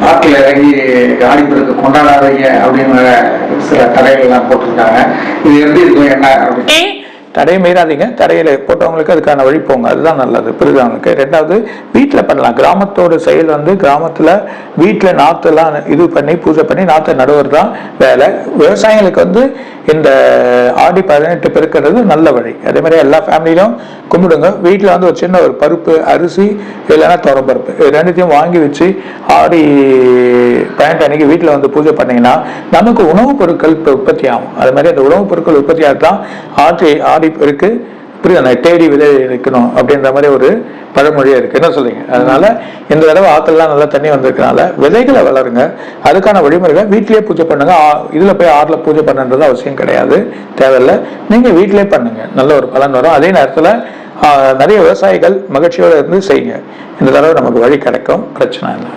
ஆற்றில் இறங்கி ஆடிப்பெருக்கு கொண்டாடாதீங்க அப்படின்னு சில தடைகள் எல்லாம் போட்டிருக்காங்க. இது எப்படி இருக்கும் என்ன அப்படின்னு? தடையை மீறாதீங்க, தடையில போட்டவங்களுக்கு அதுக்கான வழி போங்க, அதுதான் நல்லது புரியுதவங்களுக்கு. ரெண்டாவது வீட்டில் பண்ணலாம். கிராமத்தோட செயல் வந்து கிராமத்தில் வீட்டில் நாற்றுலாம் இது பண்ணி பூஜை பண்ணி நாற்று நடுவர் தான் வேலை. விவசாயிகளுக்கு வந்து இந்த ஆடி 18 பெருக்கிறது நல்ல வழி. அதே மாதிரி எல்லா ஃபேமிலியிலும் கும்பிடுங்க. வீட்டில் வந்து ஒரு சின்ன ஒரு பருப்பு, அரிசி இல்லைன்னா துவரப்பருப்பு, இது ரெண்டுத்தையும் வாங்கி வச்சு ஆடி 18 அன்னைக்கு வீட்டில் வந்து பூஜை பண்ணிங்கன்னா நமக்கு உணவுப் பொருட்கள் உற்பத்தி ஆகும். அது மாதிரி அந்த உணவுப் பொருட்கள் உற்பத்தியாக தான் ஆடி பெருக்கு புரியுது, தேடி விதை இருக்கணும் அப்படின்ற மாதிரி ஒரு பழமொழியா இருக்கு. என்ன சொல்றீங்க? அதனால இந்த தடவை ஆற்றுலாம் நல்லா தண்ணி வந்திருக்கனால விதைகளை வளருங்க. அதுக்கான வழிமுறைகளை வீட்டிலேயே பூஜை பண்ணுங்க. இதுல போய் ஆறுல பூஜை பண்ணுறது அவசியம் கிடையாது, தேவையில்லை. நீங்க வீட்டிலேயே பண்ணுங்க, நல்ல ஒரு பலன் வரும். அதே நேரத்துல நிறைய விவசாயிகள் மகிழ்ச்சியோட இருந்து செய்யுங்க. இந்த தடவை நமக்கு வழி கிடைக்கும், பிரச்சனை இல்லை.